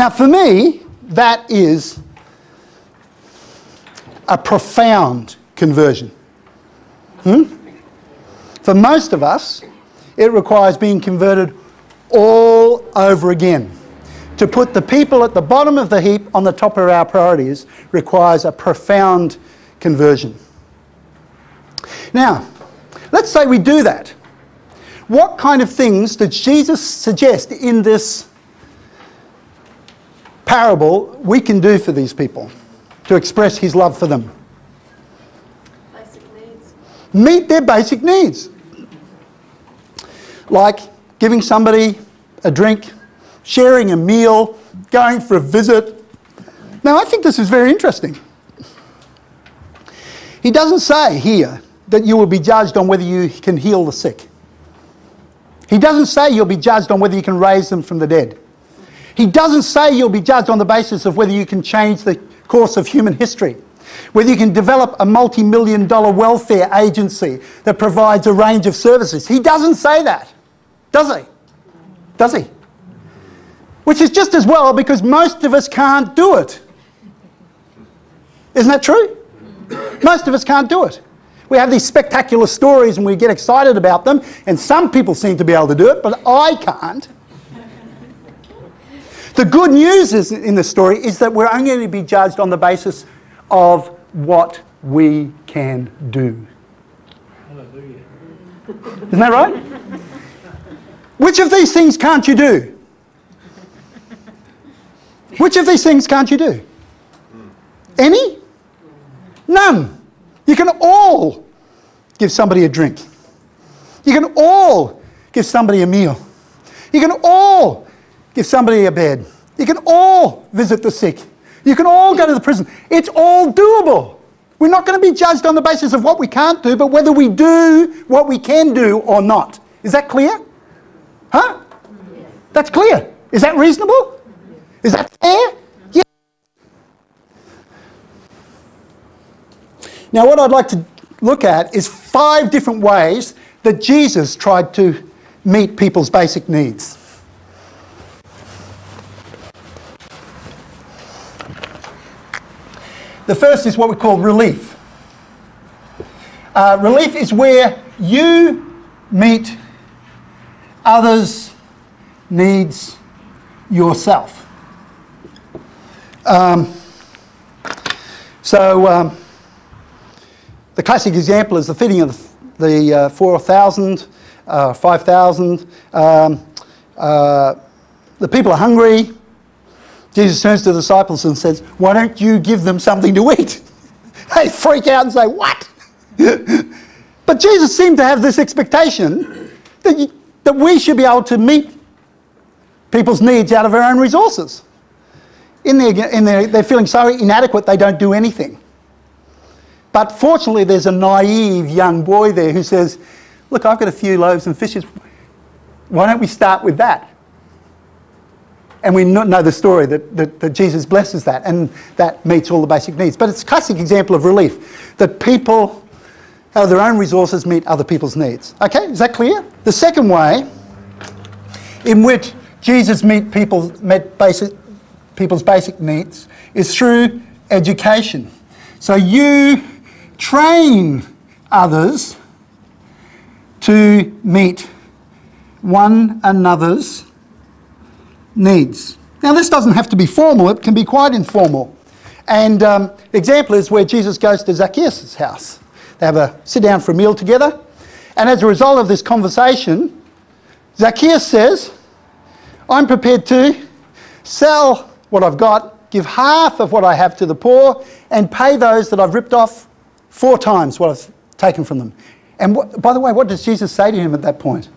Now, for me, that is a profound conversion. For most of us, it requires being converted all over again. To put the people at the bottom of the heap on the top of our priorities requires a profound conversion. Now, let's say we do that. What kind of things does Jesus suggest in this parable we can do for these people to express his love for them? Basic needs. Meet their basic needs. Like giving somebody a drink, sharing a meal, going for a visit. Now, I think this is very interesting. He doesn't say here that you will be judged on whether you can heal the sick. He doesn't say you'll be judged on whether you can raise them from the dead. He doesn't say you'll be judged on the basis of whether you can change the course of human history, whether you can develop a multi-million-dollar welfare agency that provides a range of services. He doesn't say that, does he? Does he? Which is just as well, because most of us can't do it. Isn't that true? Most of us can't do it. We have these spectacular stories and we get excited about them, and some people seem to be able to do it, but I can't. The good news is, in the story is that we're only going to be judged on the basis of what we can do. Hallelujah. Isn't that right? Which of these things can't you do? Which of these things can't you do? Any? None. You can all give somebody a drink. You can all give somebody a meal. You can all give somebody a bed. You can all visit the sick. You can all go to the prison. It's all doable. We're not going to be judged on the basis of what we can't do, but whether we do what we can do or not. Is that clear? Huh? That's clear. Is that reasonable? Is that fair? Yeah. Now, what I'd like to look at is 5 different ways that Jesus tried to meet people's basic needs. The first is what we call relief. Relief is where you meet others' needs yourself. The classic example is the feeding of the 4,000, 5,000. The people are hungry. Jesus turns to the disciples and says, "Why don't you give them something to eat?" They freak out and say, "What?" But Jesus seemed to have this expectation that we should be able to meet people's needs out of our own resources. They're feeling so inadequate they don't do anything. But fortunately, there's a naive young boy there who says, "Look, I've got a few loaves and fishes. Why don't we start with that?" And we know the story that Jesus blesses that, and that meets all the basic needs. But it's a classic example of relief, that people out of their own resources meet other people's needs. Okay, is that clear? The second way in which Jesus met people's basic needs is through education. So you train others to meet one another's needs. Now, this doesn't have to be formal, it can be quite informal. And the example is where Jesus goes to Zacchaeus' house. They have a sit down for a meal together, and as a result of this conversation, Zacchaeus says, "I'm prepared to sell what I've got, give half of what I have to the poor, and pay those that I've ripped off 4 times what I've taken from them." And by the way, what does Jesus say to him at that point?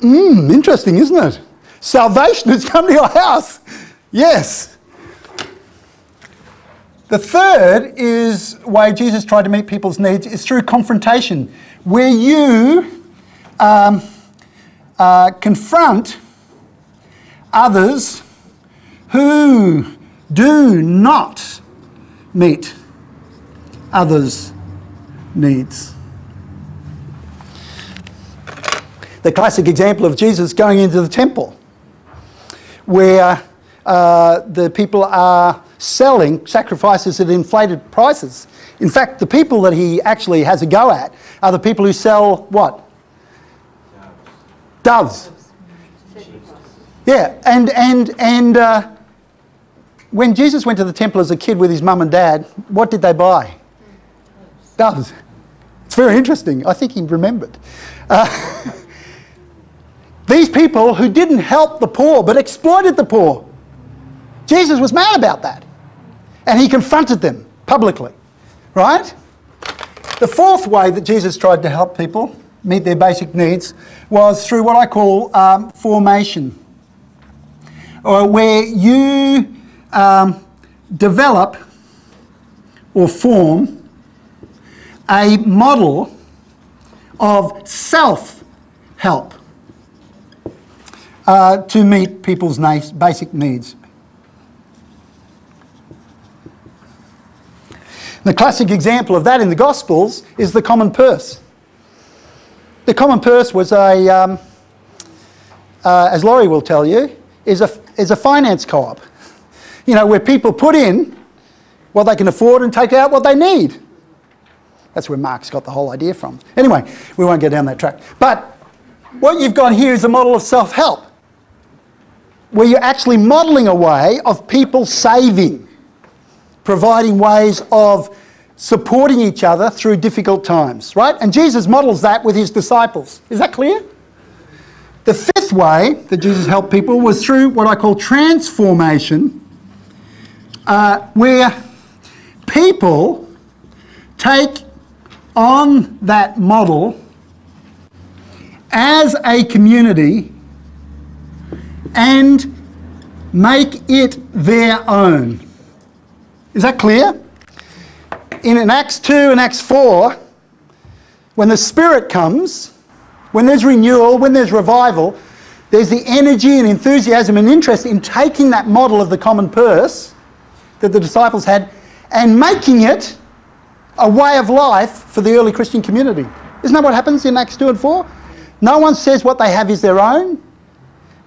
Interesting, isn't it? Salvation has come to your house. Yes. The third way Jesus tried to meet people's needs is through confrontation, where you confront others who do not meet others' needs. the classic example of Jesus going into the temple, where the people are selling sacrifices at inflated prices. In fact, the people that he actually has a go at are the people who sell what? Doves. Yeah, and when Jesus went to the temple as a kid with his mum and dad, what did they buy? Doves. It's very interesting. I think he remembered. These people who didn't help the poor but exploited the poor. Jesus was mad about that. And he confronted them publicly. Right? The fourth way that Jesus tried to help people meet their basic needs was through what I call formation, or where you develop or form a model of self-help to meet people's basic needs. The classic example of that in the Gospels is the common purse. The common purse was as Laurie will tell you, is a finance co-op. You know, where people put in what they can afford and take out what they need. That's where Mark's got the whole idea from. Anyway, we won't go down that track. But what you've got here is a model of self-help, where you're actually modelling a way of people saving, providing ways of supporting each other through difficult times, right? And Jesus models that with his disciples. Is that clear? The fifth way that Jesus helped people was through what I call transformation, where people take on that model as a community and make it their own. Is that clear? In Acts 2 and Acts 4, when the Spirit comes, when there's renewal, when there's revival, there's the energy and enthusiasm and interest in taking that model of the common purse that the disciples had and making it a way of life for the early Christian community. Isn't that what happens in Acts 2 and 4? No one says what they have is their own,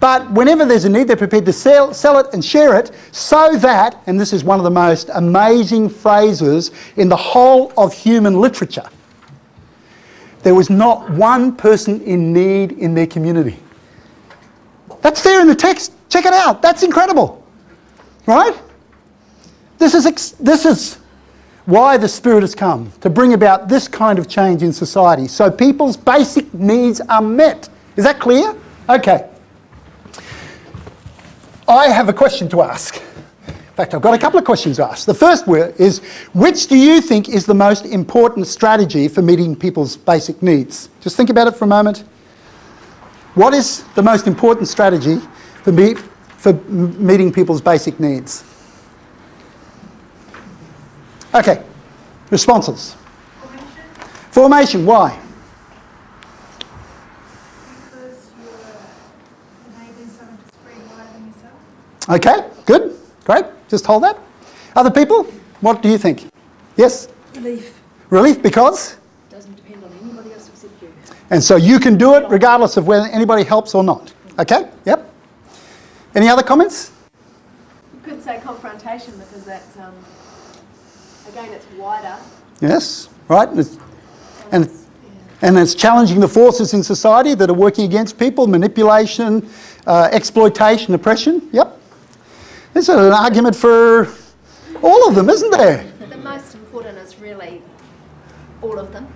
but whenever there's a need, they're prepared to sell it and share it so that, and this is one of the most amazing phrases in the whole of human literature, there was not one person in need in their community. That's there in the text. Check it out. That's incredible. Right? This is why the Spirit has come, to bring about this kind of change in society, so people's basic needs are met. Is that clear? Okay. I have a question to ask. In fact, I've got a couple of questions to ask. The first is, which do you think is the most important strategy for meeting people's basic needs? Just think about it for a moment. What is the most important strategy for meeting people's basic needs? Okay, responses. Formation, why? Because you're enabling someone to spread wider than yourself. Okay, good, great. Just hold that. Other people, what do you think? Yes? Relief. Relief because? Doesn't depend on anybody else except you. And so you can do it regardless of whether anybody helps or not. Okay, yep. Any other comments? You could say confrontation because that's, again, it's wider. Yes, right. And it's challenging the forces in society that are working against people, manipulation, exploitation, oppression. Yep. There's an argument for all of them, isn't there? The most important is really all of them.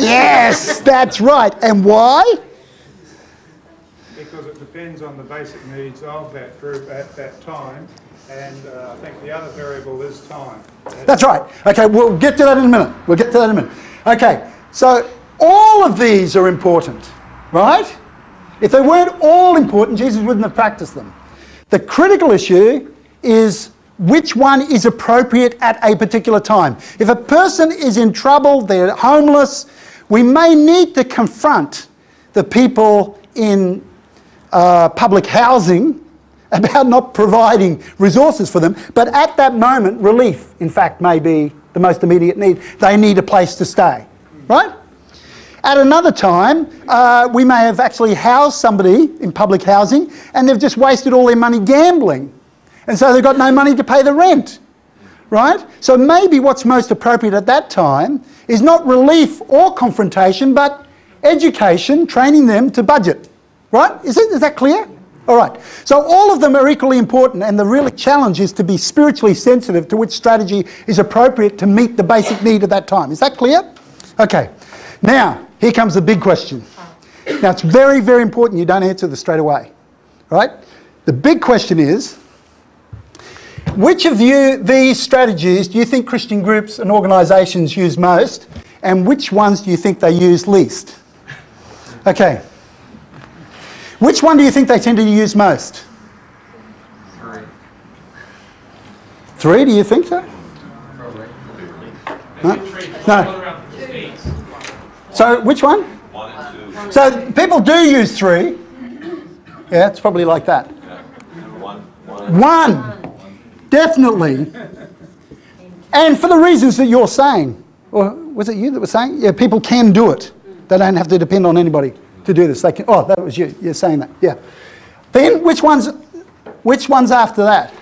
Yes, that's right. And why? Because it depends on the basic needs of that group at that time, and I think the other variable is time. That's right. Okay, we'll get to that in a minute. Okay, so all of these are important, right? If they weren't all important, Jesus wouldn't have practiced them. The critical issue is which one is appropriate at a particular time. If a person is in trouble, they're homeless, we may need to confront the people in public housing about not providing resources for them. But at that moment, relief, in fact, may be the most immediate need. They need a place to stay, right? At another time, we may have actually housed somebody in public housing and they've just wasted all their money gambling. And so they've got no money to pay the rent, right? So maybe what's most appropriate at that time is not relief or confrontation, but education, training them to budget, right? Is that clear? All right. So all of them are equally important, and the real challenge is to be spiritually sensitive to which strategy is appropriate to meet the basic need at that time. Is that clear? Okay. Now, here comes the big question. Now, it's very, very important you don't answer this straight away, right? The big question is, which of these strategies do you think Christian groups and organisations use most, and which ones do you think they use least? Okay. Which one do you think they tend to use most? 3. 3, do you think so? Probably. No. So, which one? 1 and 2. So, people do use 3. Yeah, it's probably like that. Yeah. 1. 1. Definitely. And for the reasons that you're saying. Or was it you that was saying? Yeah, people can do it. They don't have to depend on anybody to do this. They can. Oh, that was you. You're saying that. Yeah. Then which ones after that?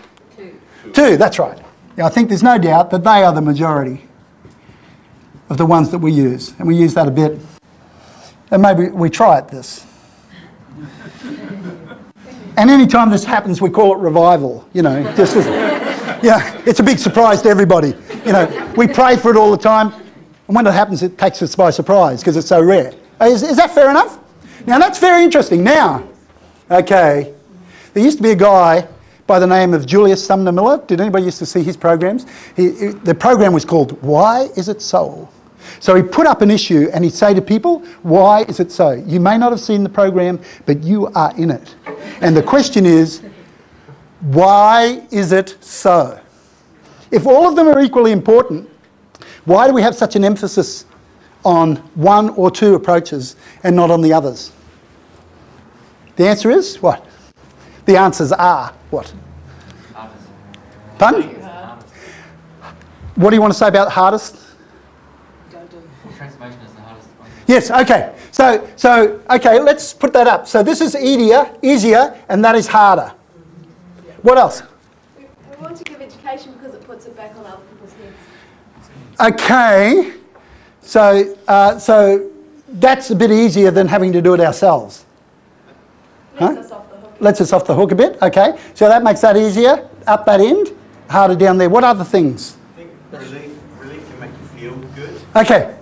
2. That's right. Yeah, I think there's no doubt that they are the majority of the ones that we use, and we use that a bit. And maybe we try at this. And any time this happens, we call it revival. You know, just yeah, it's a big surprise to everybody. You know, we pray for it all the time, and when it happens, it takes us by surprise because it's so rare. Is that fair enough? Now, that's very interesting. Now, okay, there used to be a guy by the name of Julius Sumner Miller. Did anybody used to see his programs? The program was called Why Is It So? So he put up an issue and he'd say to people, why is it so? You may not have seen the program, but you are in it. And the question is, why is it so? If all of them are equally important, why do we have such an emphasis on 1 or 2 approaches and not on the others? The answer is what? The answers are what? Pardon? What do you want to say about hardest? Transformation is the hardest one. Yes, okay. So okay, let's put that up. So this is easier, and that is harder. What else? We want to give education because it puts it back on other people's heads. Okay. So that's a bit easier than having to do it ourselves. Lets us off the hook. Lets us off the hook a bit. Okay. So that makes that easier up that end, harder down there. What other things? I think relief can make you feel good. Okay.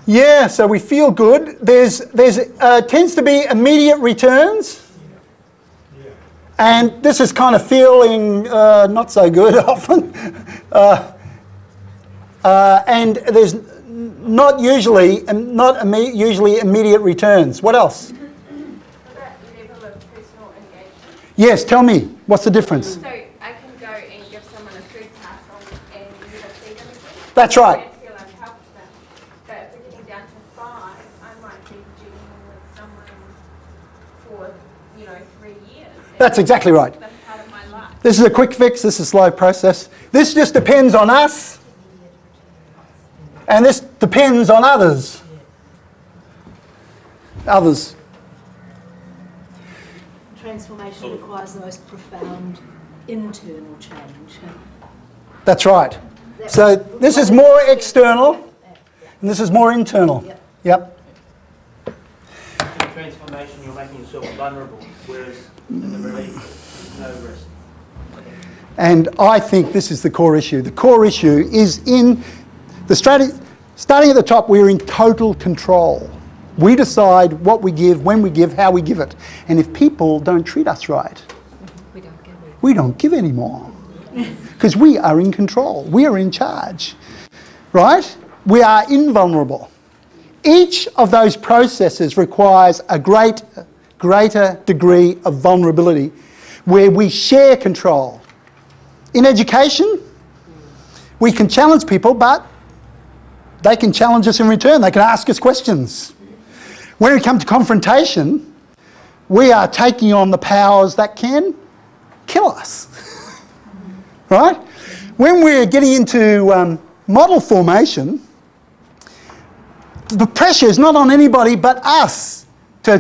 Yeah, so we feel good. There's tends to be immediate returns, and this is kind of feeling not so good often. And there's not usually immediate returns. What else? What about the level of personal engagement? Yes, tell me. What's the difference? So I can go and give someone a food parcel and never see them again. That's right. I feel I've helped them. But if we're getting down to 5, I might be dealing with someone for, 3 years. That's exactly right. That's part of my life. This is a quick fix. This is a slow process. This just depends on us, and this depends on others. Transformation requires the most profound internal change. That's right. So this is more external, and this is more internal. Yep. In transformation, you're making yourself vulnerable, whereas in the relief, there's no risk. And I think this is the core issue. The core issue is in the strategy. Starting at the top, we're in total control. We decide what we give, when we give, how we give it. And if people don't treat us right, we don't give anymore. Because we are in control. We are in charge. Right? We are invulnerable. Each of those processes requires a greater degree of vulnerability where we share control. In education, we can challenge people, but they can challenge us in return. They can ask us questions. When we come to confrontation, we are taking on the powers that can kill us. Right? When we're getting into model formation, the pressure is not on anybody but us to